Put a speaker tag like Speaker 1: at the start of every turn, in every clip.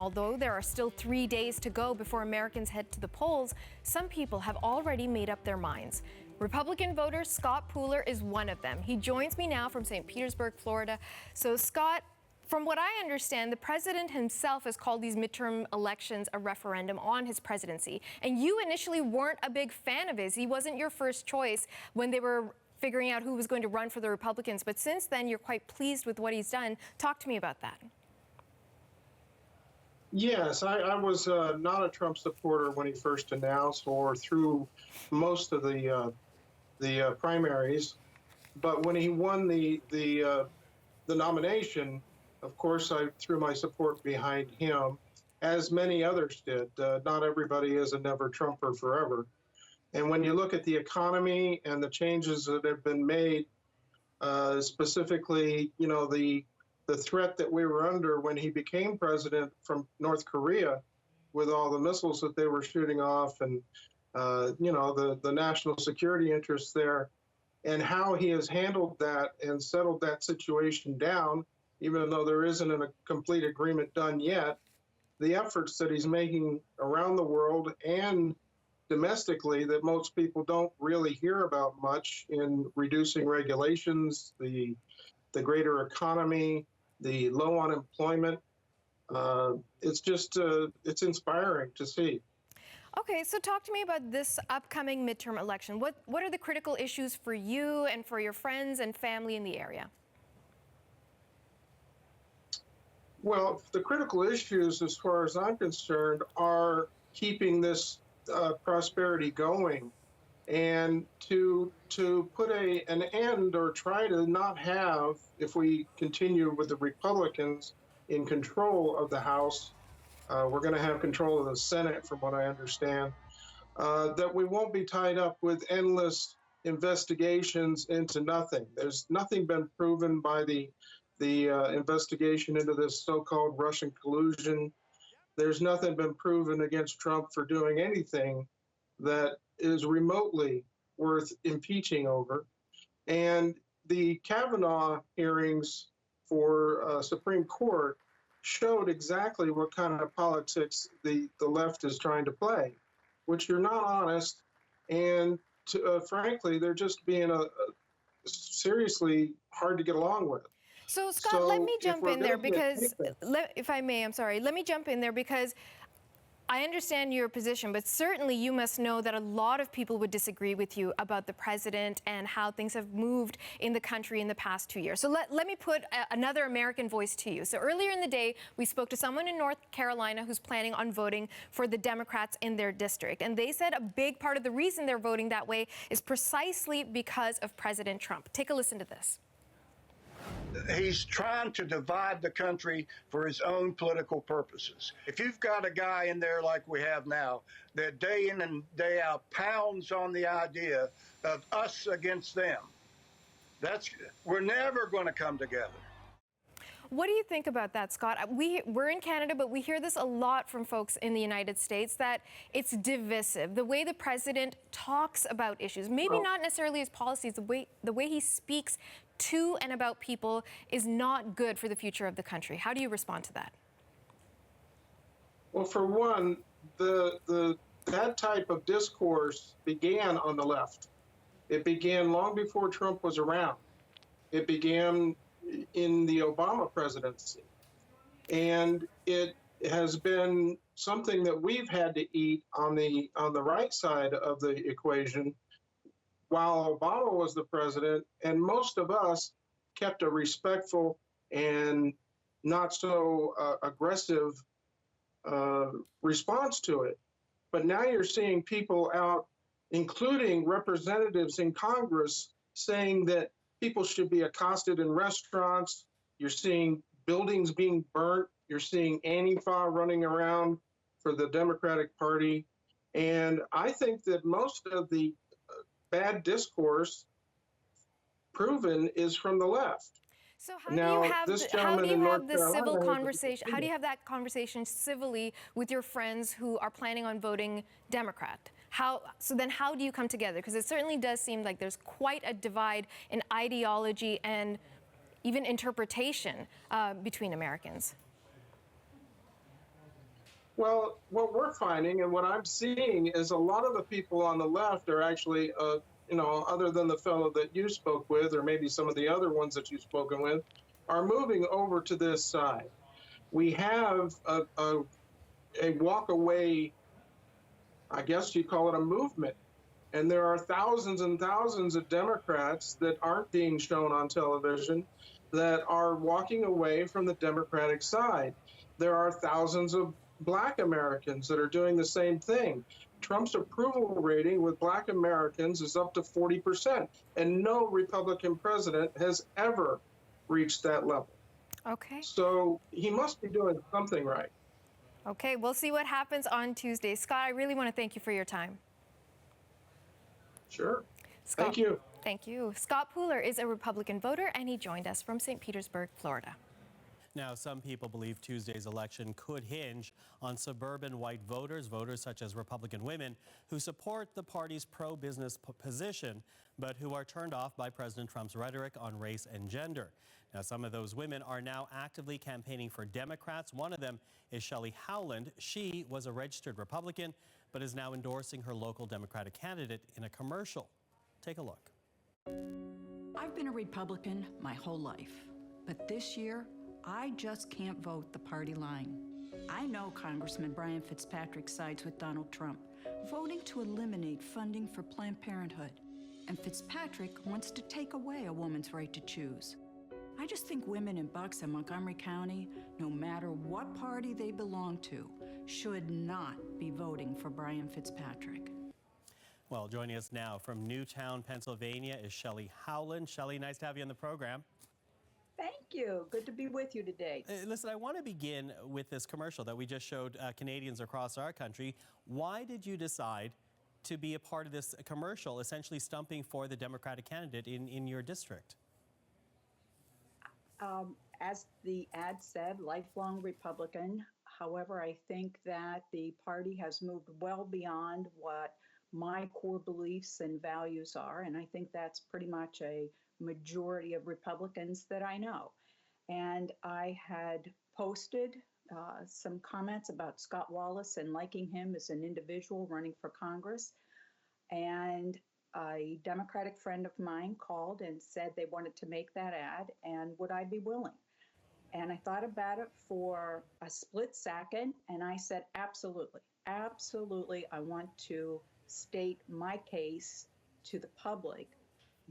Speaker 1: although there are still 3 days to go before Americans head to the polls, some people have already made up their minds. Republican voter Scott Pooler is one of them. He joins me now from St. Petersburg, Florida. So, Scott, from what I understand, the president himself has called these midterm elections a referendum on his presidency. And you initially weren't a big fan of his. He wasn't your first choice when they were figuring out who was going to run for the Republicans. But since then, you're quite pleased with what he's done. Talk to me about that.
Speaker 2: Yes, I was not a Trump supporter when he first announced or through most of the primaries. But when he won the nomination, of course, I threw my support behind him, as many others did. Not everybody is a never Trumper forever. And when you look at the economy and the changes that have been made, specifically, you know, the threat that we were under when he became president from North Korea, with all the missiles that they were shooting off, and you know, the national security interests there, and how he has handled that and settled that situation down, even though there isn't a complete agreement done yet. The efforts that he's making around the world and domestically that most people don't really hear about much, in reducing regulations, the greater economy, the low unemployment. It's just, it's inspiring to see.
Speaker 1: Okay, so talk to me about this upcoming midterm election. What are the critical issues for you and for your friends and family in the area?
Speaker 2: Well, the critical issues, as far as I'm concerned, are keeping this prosperity going, and to put an end, or try to not have, if we continue with the Republicans in control of the House, we're going to have control of the Senate, from what I understand, that we won't be tied up with endless investigations into nothing. There's nothing been proven by the investigation into this so-called Russian collusion. There's nothing been proven against Trump for doing anything that is remotely worth impeaching over. And the Kavanaugh hearings for Supreme Court showed exactly what kind of politics the left is trying to play, which are not honest, and frankly, they're just being seriously hard to get along with.
Speaker 1: So, Scott, let me jump in there because, if I may, I'm sorry, let me jump in there because I understand your position, but certainly you must know that a lot of people would disagree with you about the president and how things have moved in the country in the past 2 years. So let me put another American voice to you. So earlier in the day, we spoke to someone in North Carolina who's planning on voting for the Democrats in their district. And they said a big part of the reason they're voting that way is precisely because of President Trump. Take a listen to this.
Speaker 3: He's trying to divide the country for his own political purposes. If you've got a guy in there like we have now that day in and day out pounds on the idea of us against them, we're never going to come together.
Speaker 1: What do you think about that, Scott? We're in Canada, but we hear this a lot from folks in the United States, that it's divisive. The way the president talks about issues, maybe not necessarily his policies, the way he speaks to and about people is not good for the future of the country. How do you respond to that?
Speaker 2: Well, for one, that type of discourse began on the left. It began long before Trump was around. It began in the Obama presidency. And it has been something that we've had to eat on the right side of the equation while Obama was the president, and most of us kept a respectful and not so aggressive response to it. But now you're seeing people out, including representatives in Congress, saying that people should be accosted in restaurants. You're seeing buildings being burnt. You're seeing Antifa running around for the Democratic Party. And I think that most of the bad discourse proven is from the left.
Speaker 1: So how do you have the civil conversation? How do you have that conversation civilly with your friends who are planning on voting Democrat? So then how do you come together? Because it certainly does seem like there's quite a divide in ideology and even interpretation between Americans.
Speaker 2: Well, what we're finding and what I'm seeing is a lot of the people on the left are actually, other than the fellow that you spoke with, or maybe some of the other ones that you've spoken with, are moving over to this side. We have a walk away, I guess you call it a movement. And there are thousands and thousands of Democrats that aren't being shown on television that are walking away from the Democratic side. There are thousands of Black Americans that are doing the same thing. Trump's approval rating with Black Americans is up to 40%, and no Republican president has ever reached that level.
Speaker 1: Okay.
Speaker 2: So he must be doing something right.
Speaker 1: Okay, we'll see what happens on Tuesday. Scott, I really want to thank you for your time.
Speaker 2: Sure.
Speaker 1: Scott,
Speaker 2: Thank you.
Speaker 1: Thank you. Scott Pooler is a Republican voter, and he joined us from St. Petersburg, Florida.
Speaker 4: Now, some people believe Tuesday's election could hinge on suburban white voters such as Republican women who support the party's pro-business position, but who are turned off by President Trump's rhetoric on race and gender. Now, some of those women are now actively campaigning for Democrats. One of them is Shelley Howland. She was a registered Republican, but is now endorsing her local Democratic candidate in a commercial. Take a look.
Speaker 5: I've been a Republican my whole life, but this year, I just can't vote the party line. I know Congressman Brian Fitzpatrick sides with Donald Trump, voting to eliminate funding for Planned Parenthood. And Fitzpatrick wants to take away a woman's right to choose. I just think women in Bucks and Montgomery County, no matter what party they belong to, should not be voting for Brian Fitzpatrick.
Speaker 4: Well, joining us now from Newtown, Pennsylvania is Shelley Howland. Shelley, nice to have you on the program.
Speaker 6: Thank you. Good to be with you today.
Speaker 4: Listen, I want to begin with this commercial that we just showed Canadians across our country. Why did you decide to be a part of this commercial, essentially stumping for the Democratic candidate in your district?
Speaker 6: As the ad said, lifelong Republican. However, I think that the party has moved well beyond what my core beliefs and values are, and I think that's pretty much a majority of Republicans that I know. And I had posted some comments about Scott Wallace and liking him as an individual running for Congress. And a Democratic friend of mine called and said they wanted to make that ad, and would I be willing? And I thought about it for a split second, and I said, absolutely, absolutely. I want to state my case to the public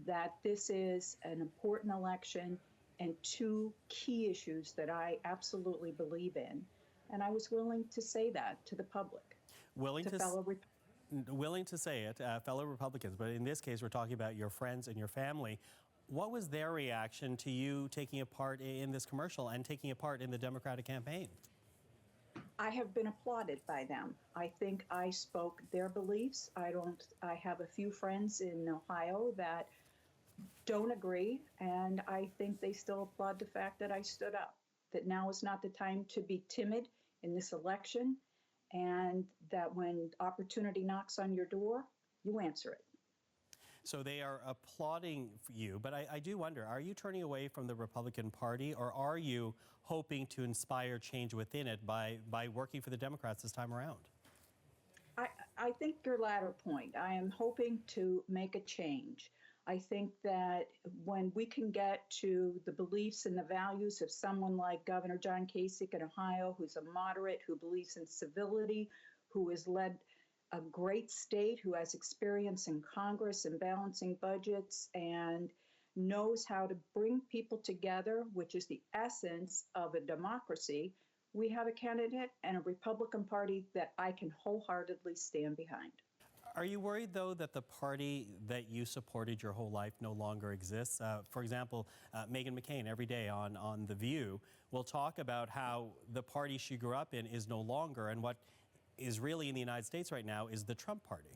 Speaker 6: that this is an important election and two key issues that I absolutely believe in. And I was willing to say that to the public.
Speaker 4: Willing to say it, fellow Republicans, but in this case, we're talking about your friends and your family. What was their reaction to you taking a part in this commercial and taking a part in the Democratic campaign?
Speaker 6: I have been applauded by them. I think I spoke their beliefs. I have a few friends in Ohio that don't agree, and I think they still applaud the fact that I stood up, that now is not the time to be timid in this election, and that when opportunity knocks on your door, you answer it.
Speaker 4: So they are applauding you, but I do wonder, are you turning away from the Republican Party, or are you hoping to inspire change within it by working for the Democrats this time around?
Speaker 6: I think your latter point. I am hoping to make a change. I think that when we can get to the beliefs and the values of someone like Governor John Kasich in Ohio, who's a moderate, who believes in civility, who has led a great state, who has experience in Congress and balancing budgets and knows how to bring people together, which is the essence of a democracy, we have a candidate and a Republican Party that I can wholeheartedly stand behind.
Speaker 4: Are you worried, though, that the party that you supported your whole life no longer exists? For example, Meghan McCain, every day on The View, will talk about how the party she grew up in is no longer, and what is really in the United States right now is the Trump party.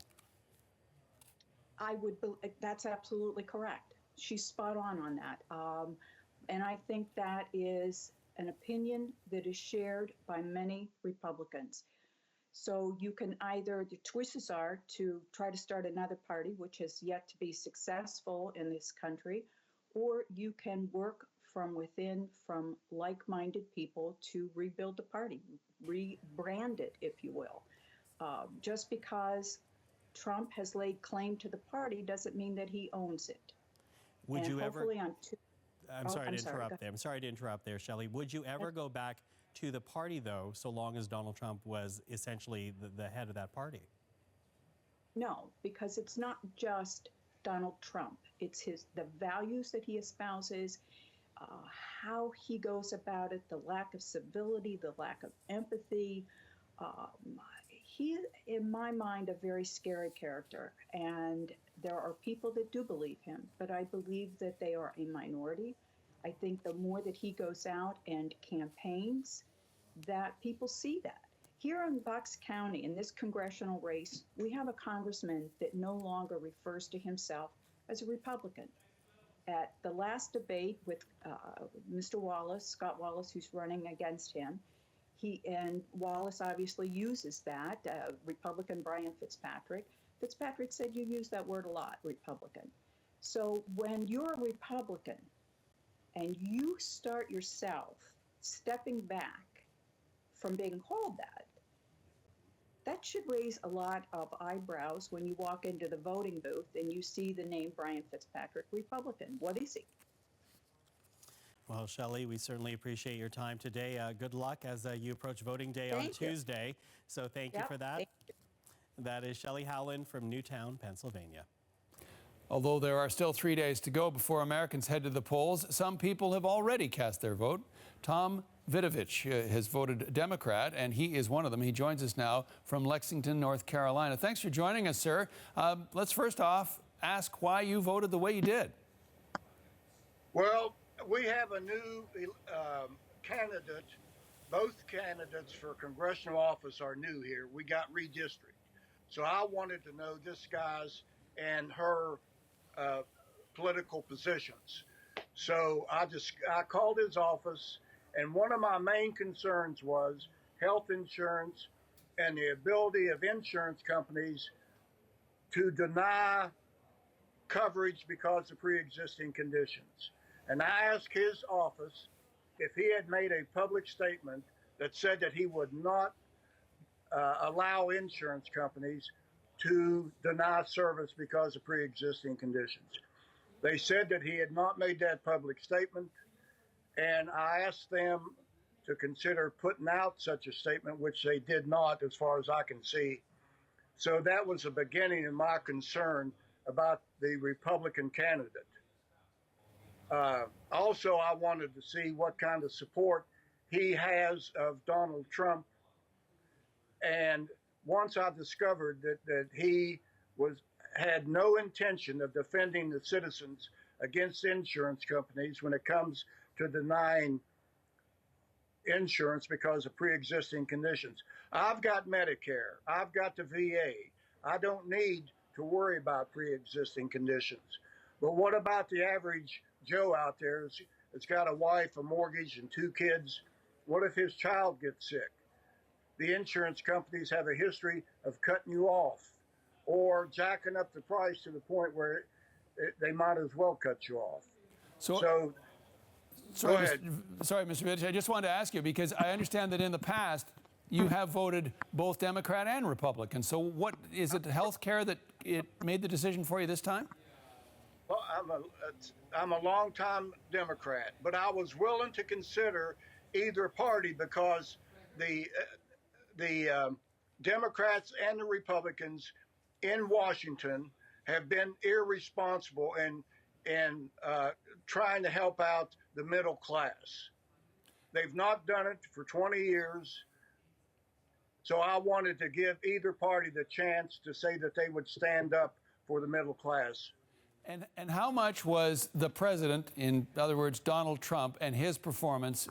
Speaker 6: That's absolutely correct. She's spot on that. And I think that is an opinion that is shared by many Republicans. So you can either, the choices are to try to start another party, which has yet to be successful in this country, or you can work from within, from like-minded people to rebuild the party, rebrand it, if you will. Just because Trump has laid claim to the party doesn't mean that he owns it.
Speaker 4: Would you ever?
Speaker 6: I'm sorry
Speaker 4: I'm sorry to interrupt there, Shelley. Would you ever go back to the party, though, so long as Donald Trump was essentially the head of that party?
Speaker 6: No, because it's not just Donald Trump. It's the values that he espouses, how he goes about it, the lack of civility, the lack of empathy. He, in my mind, a very scary character, and there are people that do believe him, but I believe that they are a minority. I think the more that he goes out and campaigns, that people see that. Here in Bucks County, in this congressional race, we have a congressman that no longer refers to himself as a Republican. At the last debate with Mr. Wallace, Scott Wallace, who's running against him, and Wallace obviously uses that, Republican Brian Fitzpatrick. Fitzpatrick said, you use that word a lot, Republican. So when you're a Republican and you start yourself stepping back from being called that should raise a lot of eyebrows when you walk into the voting booth and you see the name Brian Fitzpatrick, Republican. What is he?
Speaker 4: Well, Shelley, we certainly appreciate your time today. Good luck as you approach voting day on Tuesday. So thank you for that. That is Shelley Howland from Newtown, Pennsylvania.
Speaker 7: Although there are still 3 days to go before Americans head to the polls, some people have already cast their vote. Tom Vidovich has voted Democrat, and he is one of them. He joins us now from Lexington, North Carolina. Thanks for joining us, sir. Let's first off ask why you voted the way you did.
Speaker 3: Well, we have a new candidate. Both candidates for congressional office are new here. We got redistricted. So I wanted to know this guy's and her political positions. So I called his office, and one of my main concerns was health insurance and the ability of insurance companies to deny coverage because of pre-existing conditions. And I asked his office if he had made a public statement that said that he would not allow insurance companies to deny service because of pre-existing conditions. They said that he had not made that public statement, and I asked them to consider putting out such a statement, which they did not, as far as I can see. So that was the beginning of my concern about the Republican candidate. Also, I wanted to see what kind of support he has of Donald Trump. And once I discovered that he had no intention of defending the citizens against insurance companies when it comes to denying insurance because of pre-existing conditions. I've got Medicare. I've got the VA. I don't need to worry about pre-existing conditions. But what about the average Joe out there that's got a wife, a mortgage, and 2 kids? What if his child gets sick? The insurance companies have a history of cutting you off or jacking up the price to the point where they might as well cut you off. So
Speaker 7: sorry, Mr. Vidovich, I just wanted to ask you, because I understand that in the past you have voted both Democrat and Republican. So what is it, health care, that it made the decision for you this time?
Speaker 3: Well, I'm a longtime Democrat, but I was willing to consider either party because the Democrats and the Republicans in Washington have been irresponsible in trying to help out the middle class. They've not done it for 20 years. So I wanted to give either party the chance to say that they would stand up for the middle class.
Speaker 7: And how much was the president, in other words, Donald Trump, and his performance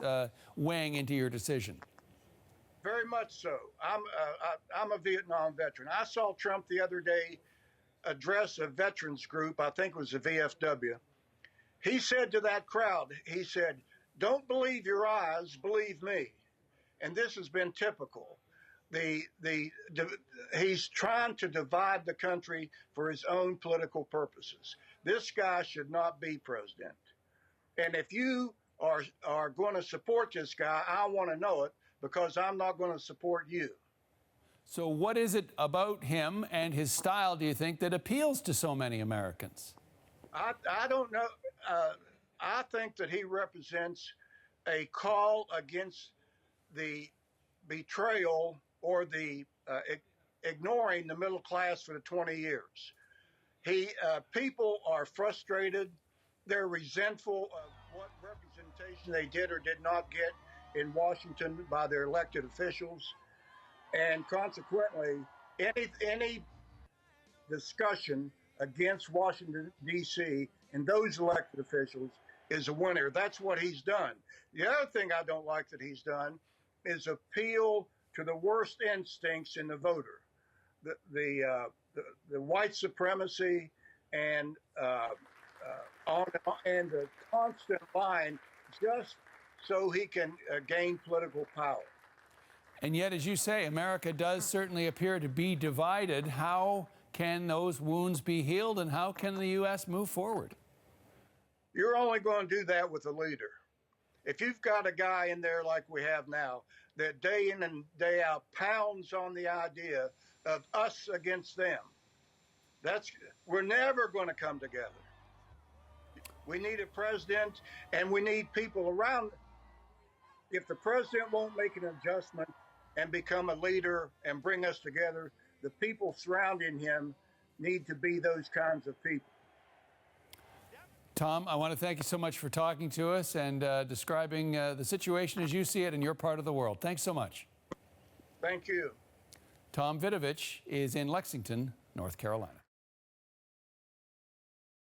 Speaker 7: weighing into your decision?
Speaker 3: Very much so. I'm a Vietnam veteran. I saw Trump the other day address a veterans group, I think it was the VFW. He said to that crowd, he said, "Don't believe your eyes, believe me." And this has been typical. He's trying to divide the country for his own political purposes. This guy should not be president. And if you are going to support this guy, I want to know it, because I'm not going to support you.
Speaker 7: So what is it about him and his style, do you think, that appeals to so many Americans?
Speaker 3: I don't know. I think that he represents a call against the betrayal or the ignoring the middle class for the 20 years. People are frustrated. They're resentful of what representation they did or did not get in Washington by their elected officials. And consequently, any discussion against Washington, D.C. and those elected officials is a winner. That's what he's done. The other thing I don't like that he's done is appeal to the worst instincts in the voter, the white supremacy and and the constant lying, just so he can gain political power.
Speaker 7: And yet, as you say, America does certainly appear to be divided. How can those wounds be healed, and how can the U.S. move forward?
Speaker 3: You're only going to do that with a leader. If you've got a guy in there like we have now that day in and day out pounds on the idea of us against them, we're never going to come together. We need a president, and we need people around. If the president won't make an adjustment and become a leader and bring us together, the people surrounding him need to be those kinds of people.
Speaker 7: Tom, I want to thank you so much for talking to us and describing the situation as you see it in your part of the world. Thanks so much.
Speaker 3: Thank you.
Speaker 7: Tom Vidovich is in Lexington, North Carolina.